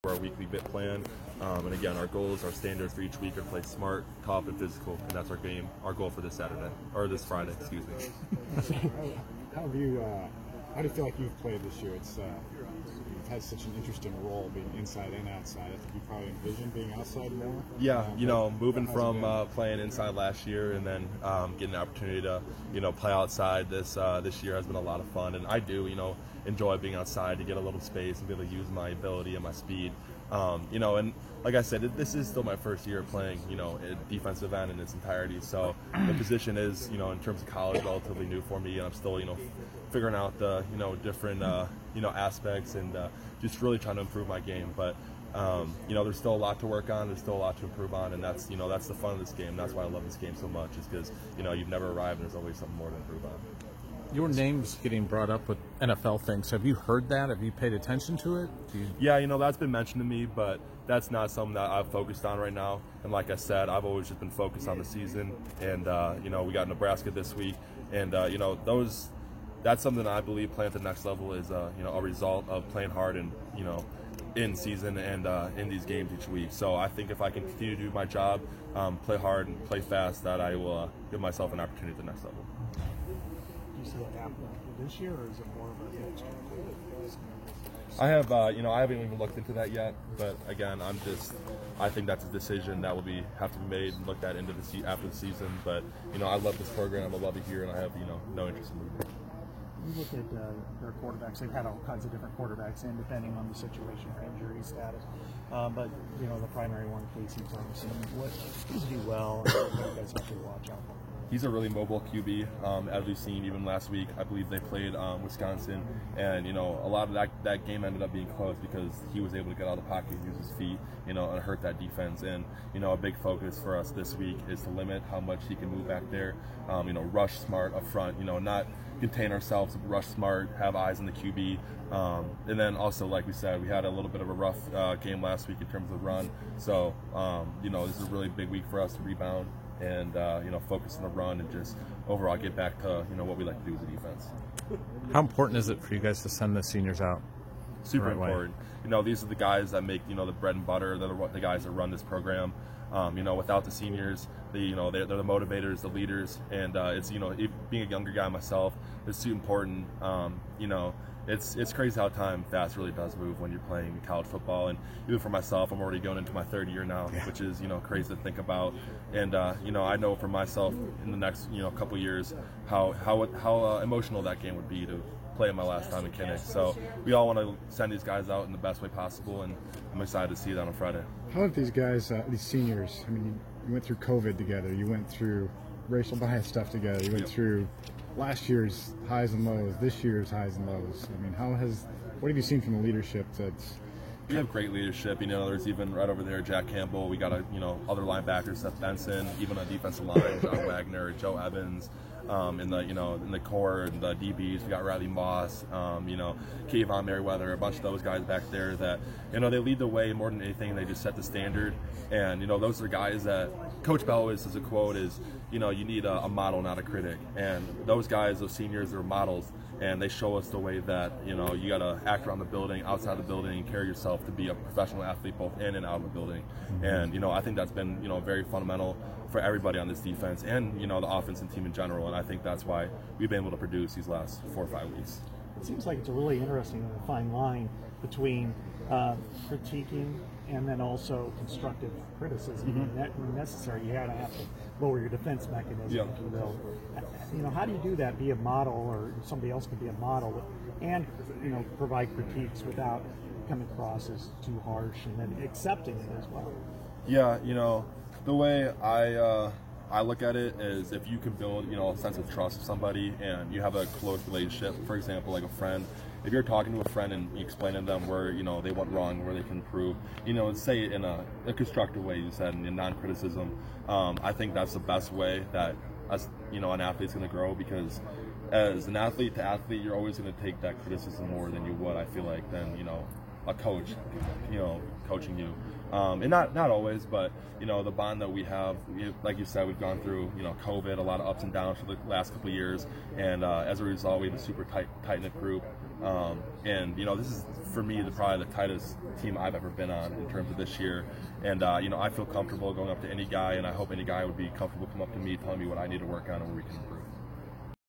our weekly bit plan. And again, our goals, our standards for each week are play smart, tough, and physical, and that's our goal for this Saturday, or this Friday, excuse me. How do you feel like you've played this year? You've had such an interesting role being inside and outside. I think you probably envisioned being outside more. Yeah, moving from playing inside last year and then getting an opportunity to, play outside this year has been a lot of fun. And I do, enjoy being outside to get a little space and be able to use my ability and my speed. And like I said, this is still my first year playing, a defensive end in its entirety. So the position is, in terms of college, relatively new for me, and I'm still, figuring out the, different, aspects and just really trying to improve my game. But there's still a lot to work on. There's still a lot to improve on, and that's that's the fun of this game. That's why I love this game so much, is because you've never arrived, and there's always something more to improve on. Your name's getting brought up with NFL things. Have you heard that? Have you paid attention to it? Yeah, that's been mentioned to me, but that's not something that I've focused on right now. And like I said, I've always just been focused on the season. And we got Nebraska this week, and that's something that I believe playing at the next level is a result of playing hard and in season and in these games each week. So I think if I can continue to do my job, play hard and play fast, that I will give myself an opportunity at the next level. Do you see it happening this year, or is it more of a next year? I have, I haven't even looked into that yet. But again, I think that's a decision that will have to be made and looked at after the season. But I love this program, I love it here, and I have no interest in moving. You look at their quarterbacks; they've had all kinds of different quarterbacks in, depending on the situation or injury status. But the primary one, Casey Thompson, what does he do well? And what do you guys have to watch out for? He's a really mobile QB, as we've seen even last week. I believe they played Wisconsin, and a lot of that game ended up being close because he was able to get out of the pocket, use his feet, and hurt that defense. And a big focus for us this week is to limit how much he can move back there. Rush smart up front. Not contain ourselves, rush smart, have eyes on the QB. And then also, like we said, we had a little bit of a rough game last week in terms of run. So this is a really big week for us to rebound and focus on the run and just overall get back to what we like to do as a defense. How important is it for you guys to send the seniors out? Super important. These are the guys that make the bread and butter. They're the guys that run this program. Without the seniors, they're the motivators, the leaders, and it's being a younger guy myself, it's super important. It's crazy how time fast really does move when you're playing college football. And even for myself, I'm already going into my third year now, which is crazy to think about. And I know for myself in the next couple years how emotional that game would be to play my last time in Kinnick. So we all want to send these guys out in the best way possible, and I'm excited to see that on Friday. How have these guys, these seniors, I mean, you went through COVID together, you went through racial bias stuff together, you went through last year's highs and lows, this year's highs and lows. I mean, what have you seen from the leadership that's... We have great leadership. There's even right over there Jack Campbell. We got other linebackers, Seth Benson, even on defensive line, John Wagner, Joe Evans. In the core and the DBs, we got Riley Moss, Kayvon Merriweather, a bunch of those guys back there that they lead the way more than anything. They just set the standard, and those are guys that Coach Bell always says a quote is you need a model, not a critic. And those guys, those seniors, are models, and they show us the way that you got to act around the building, outside the building, and carry yourself to be a professional athlete both in and out of the building. And I think that's been very fundamental for everybody on this defense and the offense and team in general. And I think that's why we've been able to produce these last 4 or 5 weeks. It seems like it's a really interesting and fine line between critiquing and then also constructive criticism. When necessary, you have to lower your defense mechanism, if you will. How do you do that? Be a model, or somebody else can be a model, and provide critiques without coming across as too harsh, and then accepting it as well. Yeah, the way I look at it is if you can build a sense of trust with somebody and you have a close relationship, for example, like a friend. If you're talking to a friend and you explain to them where they went wrong, where they can improve, say it in a constructive way, you said, in non-criticism. I think that's the best way that an athlete's going to grow, because as an athlete to athlete, you're always going to take that criticism more than you would, I feel like, than a coach, coaching you. And not always, but the bond that we have, like you said, we've gone through COVID, a lot of ups and downs for the last couple of years, and as a result, we have a super tight knit group. And you know, this is for me probably the tightest team I've ever been on in terms of this year. And you know, I feel comfortable going up to any guy, and I hope any guy would be comfortable coming up to me, telling me what I need to work on and where we can improve.